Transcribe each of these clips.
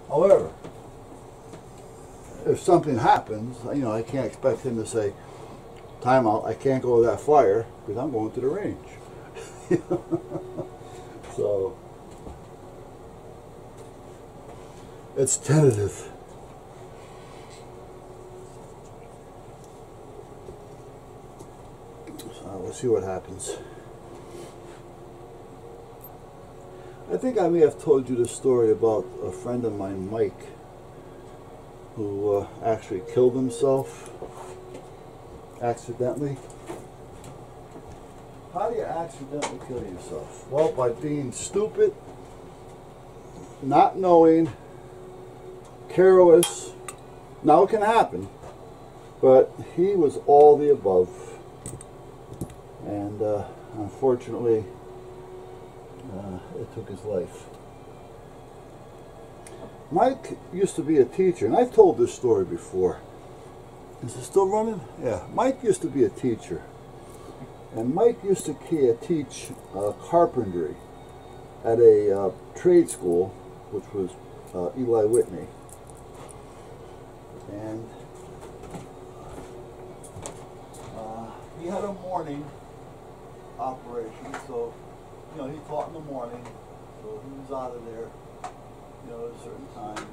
However, if something happens, you know, I can't expect him to say, time out, I can't go to that fire because I'm going to the range. So, it's tentative. So we'll see what happens. I think I may have told you the story about a friend of mine, Mike, who actually killed himself accidentally. How do you accidentally kill yourself? Well, by being stupid, not knowing, careless. Now it can happen, but he was all the above, and unfortunately it took his life. Mike used to be a teacher, and I've told this story before. Is it still running? Yeah. Mike used to be a teacher, and Mike used to teach carpentry at a trade school, which was Eli Whitney. And he had a morning operation, so you know, he taught in the morning, so he was out of there, you know, at a certain time.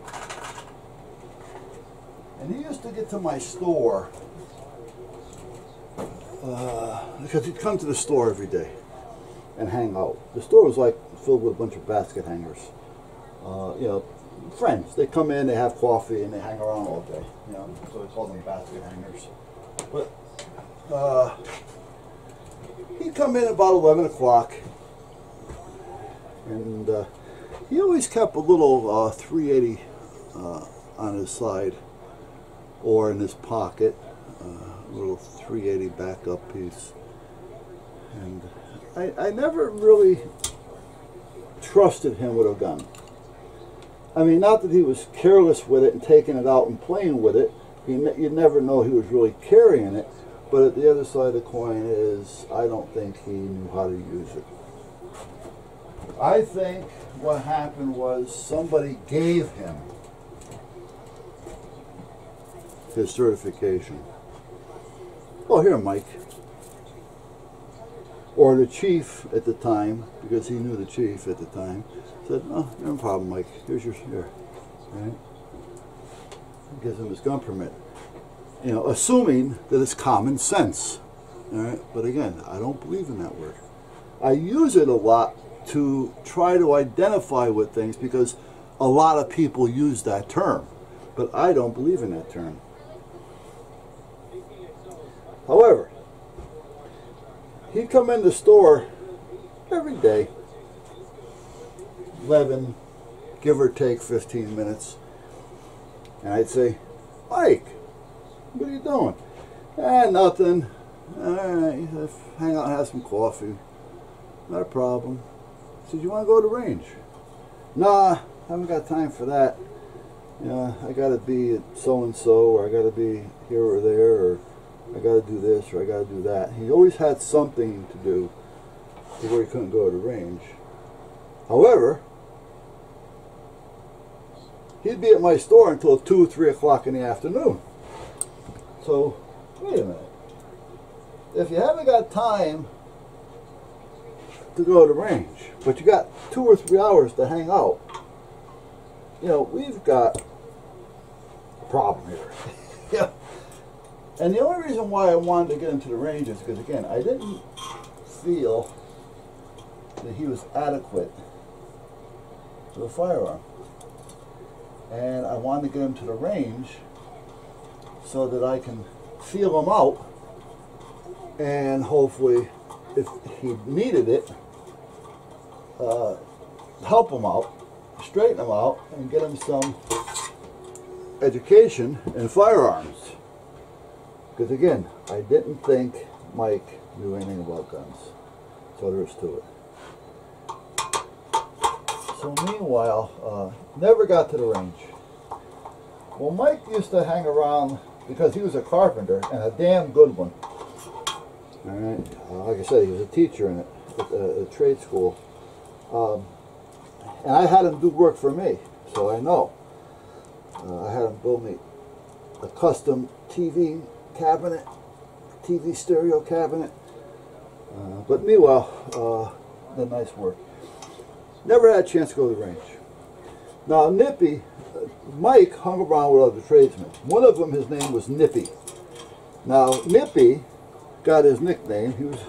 And he used to get to my store, because he'd come to the store every day and hang out. The store was like filled with a bunch of basket hangers. You know, friends. They come in, they have coffee, and they hang around all day. You know, so we call them basket hangers. But he'd come in about 11 o'clock. And he always kept a little 380 on his side or in his pocket, a little 380 backup piece. And I never really trusted him with a gun. I mean, not that he was careless with it and taking it out and playing with it. You never know he was really carrying it. But at the other side of the coin is, I don't think he knew how to use it. I think what happened was somebody gave him his certification. Oh, here, Mike. Or the chief at the time, because he knew the chief at the time, said, "Oh, no problem, Mike. Here's your here." Right? Gives him his gun permit. You know, assuming that it's common sense. All right? But again, I don't believe in that word. I use it a lot to try to identify with things because a lot of people use that term, but I don't believe in that term. However, he'd come in the store every day, 11, give or take 15 minutes, and I'd say, "Mike, what are you doing?" Nothing. All right, hang out and have some coffee. Not a problem. I said, "You want to go to the range?" "Nah, I haven't got time for that. You know, I got to be at so-and-so, or I got to be here or there, or I got to do this, or I got to do that." He always had something to do to where he couldn't go to the range. However, he'd be at my store until 2 or 3 o'clock in the afternoon. So, wait a minute. If you haven't got time to go to the range, but you got 2 or 3 hours to hang out, you know, we've got a problem here. Yeah. And the only reason why I wanted to get into the range is because, again, I didn't feel that he was adequate with a firearm. And I wanted to get him to the range so that I can feel him out, and hopefully, if he needed it, help him out, straighten him out, and get him some education in firearms. Because again, I didn't think Mike knew anything about guns. So there's to it. So meanwhile, never got to the range. Well, Mike used to hang around because he was a carpenter, and a damn good one. All right, like I said, he was a teacher in a trade school, and I had him do work for me, so I know. I had him build me a custom TV cabinet, TV stereo cabinet. But meanwhile, the nice work. Never had a chance to go to the range. Now Nippy, Mike hung around with other tradesmen. One of them, his name was Nippy. Now Nippy got his nickname. He was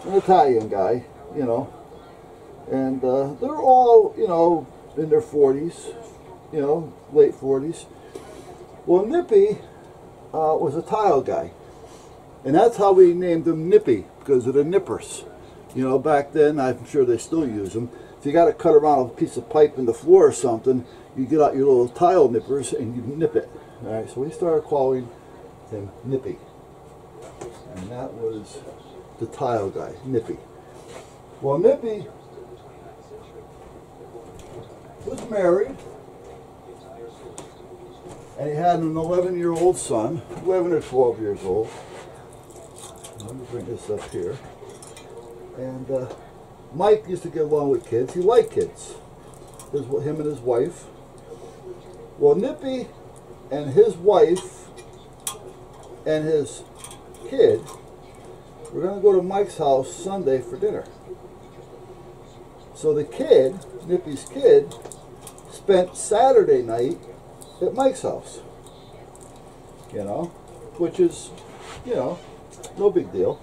an Italian guy, you know, and they're all, you know, in their 40s, you know, late 40s. Well, Nippy was a tile guy, and that's how we named him Nippy, because of the nippers. You know, back then, I'm sure they still use them. If you got to cut around a piece of pipe in the floor or something, you get out your little tile nippers and you nip it. All right, so we started calling him Nippy, and that was the tile guy, Nippy. Well, Nippy was married, and he had an 11-year-old son, 11 or 12 years old. Let me bring this up here. And Mike used to get along with kids. He liked kids. Him and his wife. Well, Nippy and his wife and his kid were going to go to Mike's house Sunday for dinner. So the kid, Nippy's kid, spent Saturday night at Mike's house. You know, which is, you know, no big deal.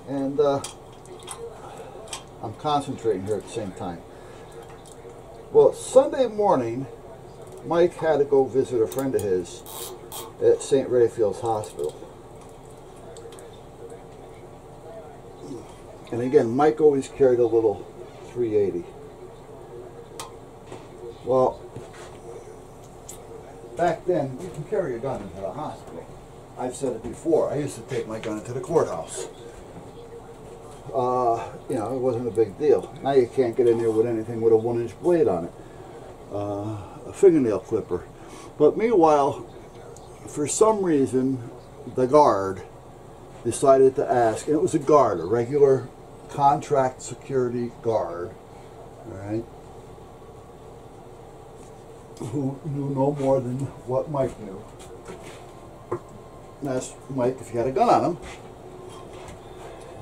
And I'm concentrating here at the same time. Well, Sunday morning, Mike had to go visit a friend of his at St. Raphael's Hospital. And again, Mike always carried a little 380. Well, back then, you can carry a gun into the hospital. I've said it before. I used to take my gun into the courthouse. You know, it wasn't a big deal. Now you can't get in there with anything with a 1-inch blade on it. A fingernail clipper. But meanwhile, for some reason, the guard decided to ask, and it was a guard, a regular contract security guard, all right, who knew no more than what Mike knew. And asked Mike if he had a gun on him.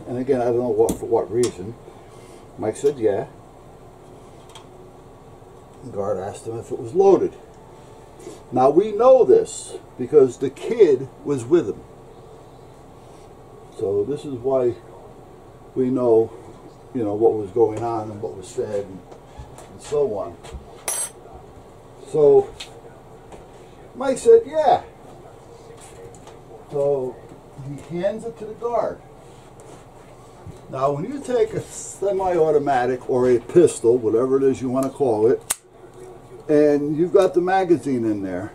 And again, I don't know for what reason. Mike said yeah. The guard asked him if it was loaded. Now we know this because the kid was with him. So this is why we know, you know, what was going on and what was said and so on. So Mike said yeah. So he hands it to the guard. Now, when you take a semi-automatic or a pistol, whatever it is you want to call it, and you've got the magazine in there,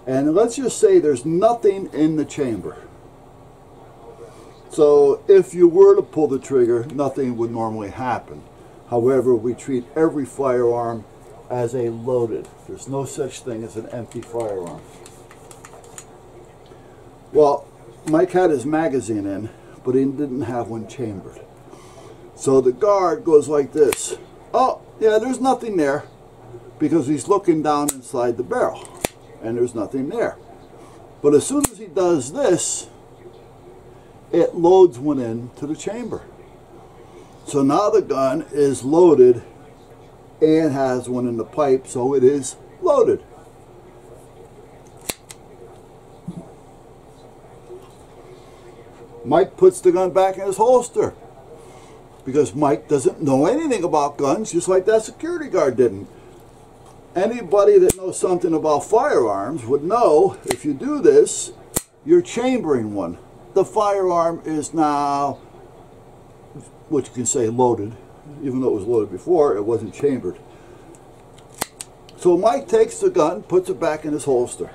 and let's just say there's nothing in the chamber. So, if you were to pull the trigger, nothing would normally happen. However, we treat every firearm as a loaded. There's no such thing as an empty firearm. Well, Mike had his magazine in, but he didn't have one chambered. So the guard goes like this. Oh, yeah, there's nothing there, because he's looking down inside the barrel, and there's nothing there. But as soon as he does this, it loads one into the chamber. So now the gun is loaded and has one in the pipe, so it is loaded. Mike puts the gun back in his holster because Mike doesn't know anything about guns, just like that security guard didn't. Anybody that knows something about firearms would know if you do this, you're chambering one. The firearm is now, what you can say, loaded. Even though it was loaded before, it wasn't chambered. So Mike takes the gun, puts it back in his holster,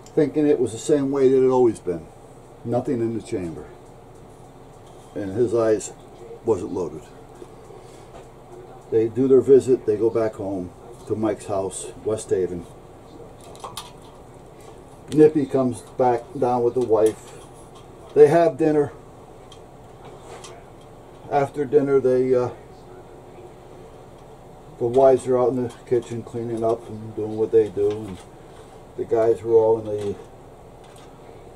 thinking it was the same way that it had always been. Nothing in the chamber. And his eyes wasn't loaded. They do their visit, they go back home to Mike's house, West Haven. Nippy comes back down with the wife. They have dinner. After dinner, they the wives are out in the kitchen cleaning up and doing what they do, and the guys were all in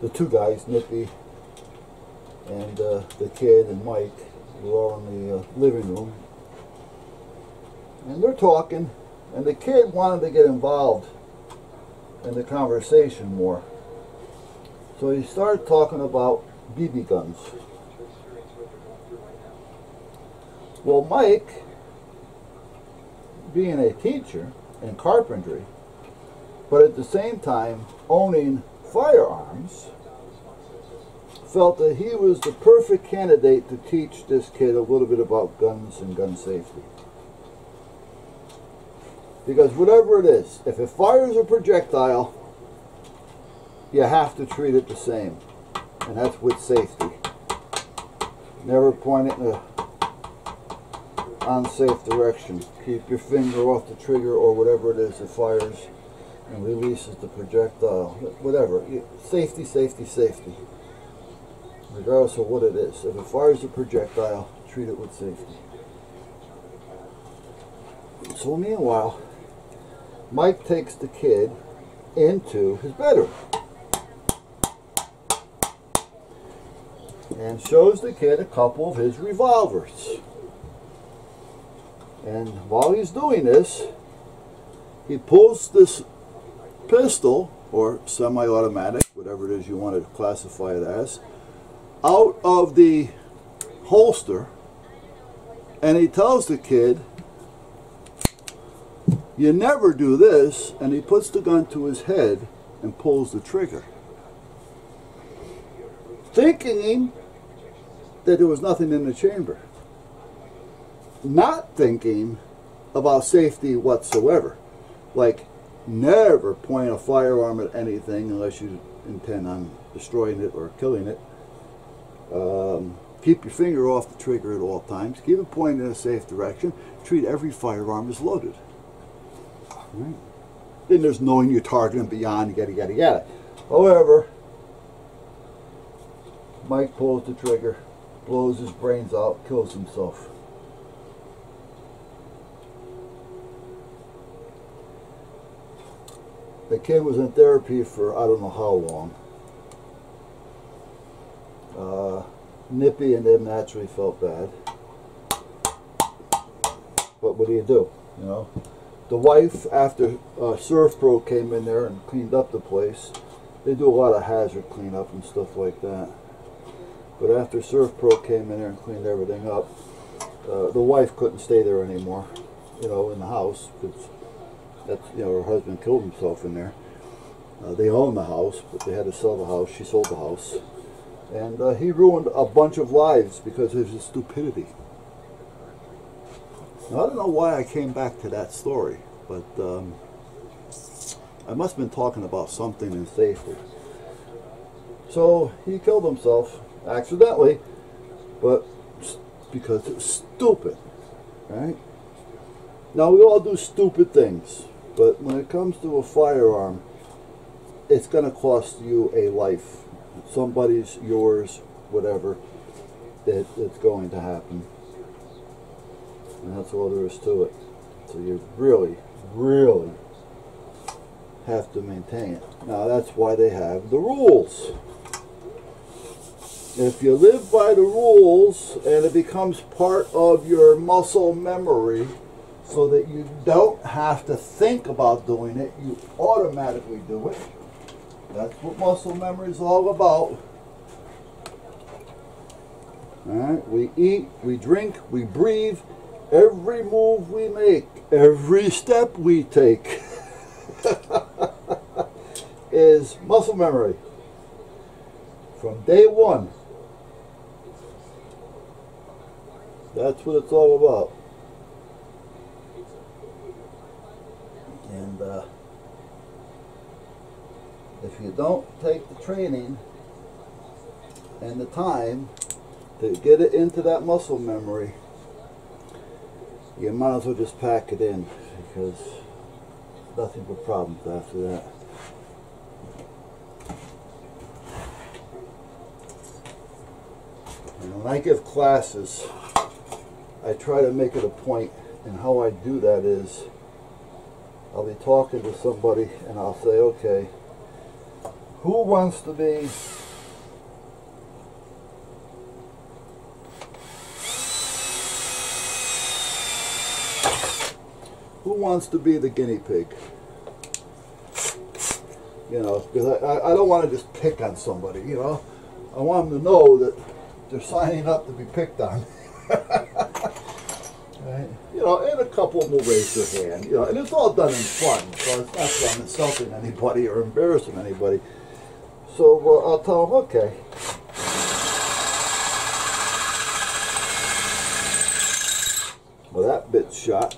the two guys, Nippy and the kid and Mike, were all in the living room. And they're talking, and the kid wanted to get involved in the conversation more. So he started talking about BB guns. Well, Mike, being a teacher in carpentry, but at the same time owning firearms, felt that he was the perfect candidate to teach this kid a little bit about guns and gun safety. Because whatever it is, if it fires a projectile, you have to treat it the same. And that's with safety. Never point it in an unsafe direction. Keep your finger off the trigger or whatever it is that fires and releases the projectile. Whatever. Safety, safety, safety. Regardless of what it is. If it fires a projectile, treat it with safety. So meanwhile, Mike takes the kid into his bedroom and shows the kid a couple of his revolvers. And while he's doing this, he pulls this pistol, or semi-automatic, whatever it is you want to classify it as, out of the holster, and he tells the kid, "You never do this," and he puts the gun to his head and pulls the trigger, thinking that there was nothing in the chamber, not thinking about safety whatsoever. Like, never point a firearm at anything unless you intend on destroying it or killing it. Keep your finger off the trigger at all times. Keep it pointed in a safe direction. Treat every firearm as loaded. Right. Then there's knowing your target and beyond, yada yada yada. However, Mike pulls the trigger, blows his brains out, kills himself. The kid was in therapy for I don't know how long. Nippy and them naturally felt bad. But what do? You know? The wife, after Surf Pro came in there and cleaned up the place, they do a lot of hazard cleanup and stuff like that. But after Surf Pro came in there and cleaned everything up, the wife couldn't stay there anymore, you know, in the house, because that's, you know, her husband killed himself in there. They own the house, but they had to sell the house. She sold the house. And he ruined a bunch of lives because of his stupidity. Now, I don't know why I came back to that story, but I must have been talking about something in safety. So he killed himself accidentally, but because it's stupid, right? Now, we all do stupid things, but when it comes to a firearm, it's going to cost you a life. Somebody's, yours, whatever, it's going to happen. And that's all there is to it. So you really, really have to maintain it. Now, that's why they have the rules. If you live by the rules and it becomes part of your muscle memory so that you don't have to think about doing it, you automatically do it. That's what muscle memory is all about. Alright, we eat, we drink, we breathe. Every move we make, every step we take is muscle memory from day one. That's what it's all about. And if you don't take the training and the time to get it into that muscle memory, you might as well just pack it in, because nothing but problems after that. And when I give classes, I try to make it a point And how I do that is I'll be talking to somebody and I'll say, okay, who wants to be the guinea pig? You know, because I don't want to just pick on somebody, you know. I want them to know that they're signing up to be picked on. Right? You know, and a couple will raise their hand, you know, and it's all done in fun, so it's not that I'm insulting anybody or embarrassing anybody. So I'll tell them, okay. Well, that bit's shot.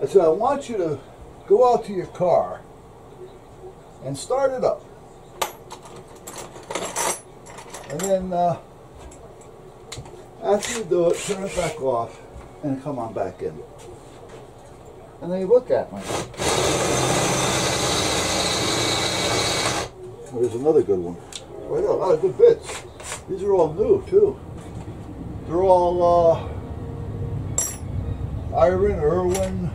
I said, I want you to go out to your car and start it up. And then after you do it, turn it back off and come on back in. And then you look at me. There's another good one. Well, a lot of good bits. These are all new too. They're all Iron, Irwin.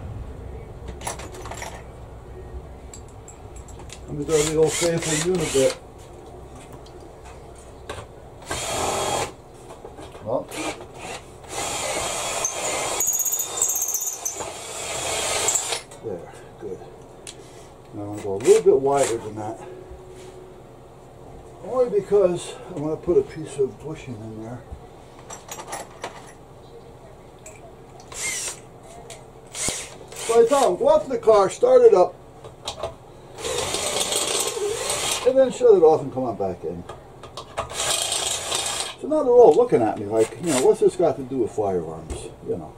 Let me go to the old faithful Unibit. Well, there, good. Now I'm going to go a little bit wider than that. Only because I'm going to put a piece of bushing in there. So I tell them, go out to the car, start it up, and then shut it off and come on back in. So now they're all looking at me like, you know, what's this got to do with firearms, you know.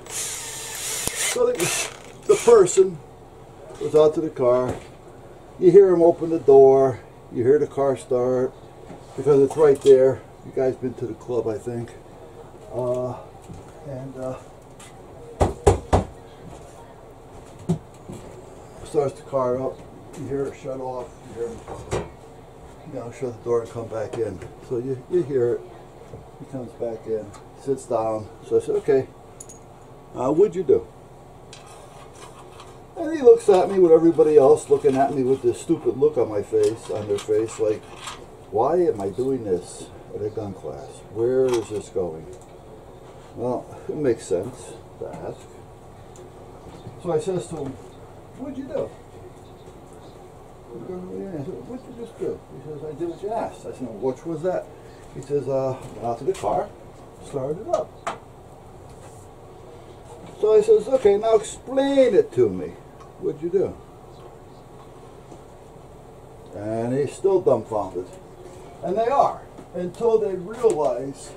So the person goes out to the car, you hear him open the door, you hear the car start, because it's right there. You guys been to the club, I think. Starts the car up, you hear it shut off, you hear him, you know, shut the door and come back in. So you hear it, he comes back in, sits down. So I said, okay, what'd you do? And he looks at me with everybody else looking at me with this stupid look on their face, like, why am I doing this at a gun class? Where is this going? Well, it makes sense to ask. So I says to him, what'd you do? I said, what'd you just do? He says, I did what you asked. I said, well, which was that? He says, went out to the car, started it up. So I says, okay, now explain it to me. What'd you do? And he's still dumbfounded. And they are, until they realize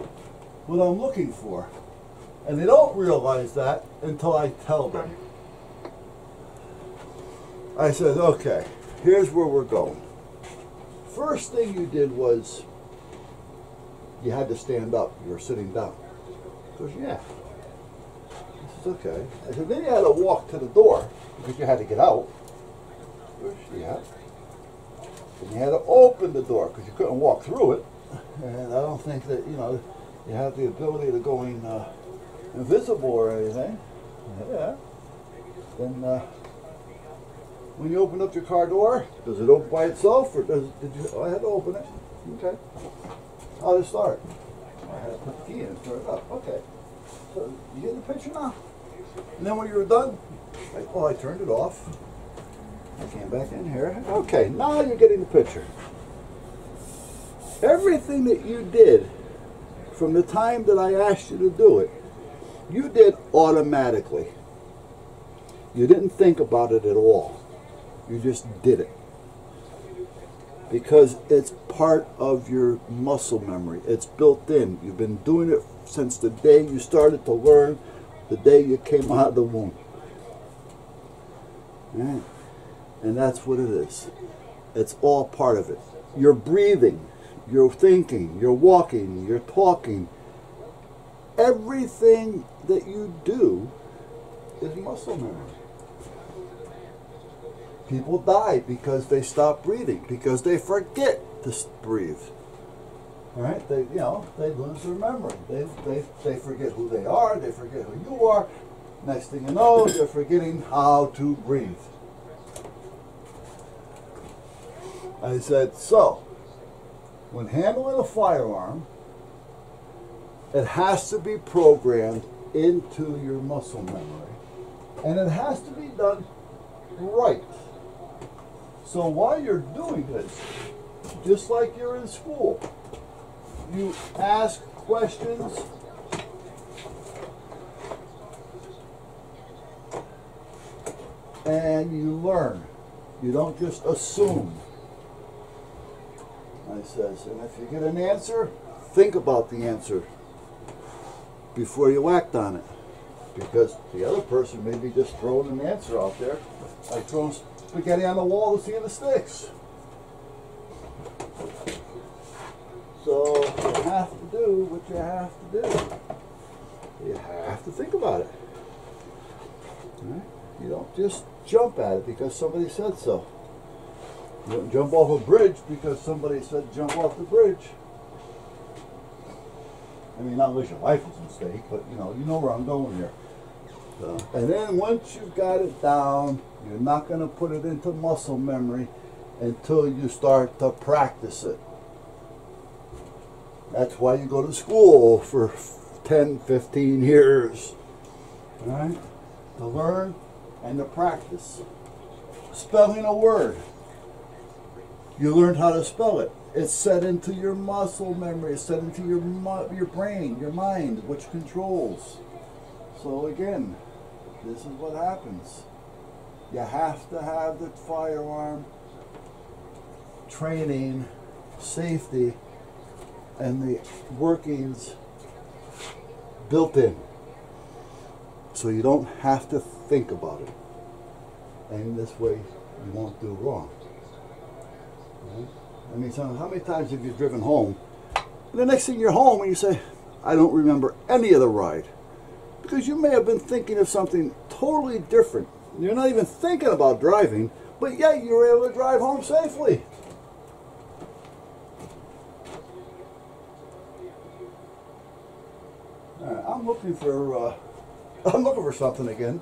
what I'm looking for. And they don't realize that until I tell them. I said, okay, here's where we're going. First thing you did was you had to stand up. You were sitting down. He goes, yeah. I said, okay. I said, then you had to walk to the door because you had to get out. He goes, yeah. And you had to open the door because you couldn't walk through it. And I don't think that, you know, you have the ability to go in invisible or anything. Yeah. Then when you open up your car door, does it open by itself or did you? Oh, I had to open it. Okay. How did it start? I had to put the key in and start it up. Okay. So you get the picture now? And then when you were done, I turned it off. I came back in here. Okay, now you're getting the picture. Everything that you did from the time that I asked you to do it, you did automatically. You didn't think about it at all. You just did it. Because it's part of your muscle memory. It's built in. You've been doing it since the day you started to learn, the day you came out of the womb. Right? And that's what it is. It's all part of it. You're breathing, you're thinking, you're walking, you're talking. Everything that you do is muscle memory. People die because they stop breathing, because they forget to breathe. Right? They lose their memory. They forget who they are. They forget who you are. Next thing you know, they're forgetting how to breathe. I said, so, when handling a firearm, it has to be programmed into your muscle memory. And it has to be done right. So while you're doing this, just like you're in school, you ask questions and you learn. You don't just assume. I says, and if you get an answer, think about the answer before you act on it. Because the other person may be just throwing an answer out there, like throwing spaghetti on the wall to see if it sticks. So you have to do what you have to do. You have to think about it. Right? You don't just jump at it because somebody said so. You don't jump off a bridge because somebody said jump off the bridge. I mean, not unless your life is at stake, but you know where I'm going here. And then once you've got it down, you're not going to put it into muscle memory until you start to practice it. That's why you go to school for 10, 15 years. Right? To learn and to practice. Spelling a word. You learned how to spell it. It's set into your muscle memory. It's set into your brain, your mind, which controls. So again, this is what happens. You have to have the firearm training, safety, and the workings built in. So you don't have to think about it. And this way you won't do wrong. Right? I mean, how many times have you driven home, and the next thing you're home and you say, I don't remember any of the ride. Because you may have been thinking of something totally different. You're not even thinking about driving, but yet you were able to drive home safely. I'm looking for something again.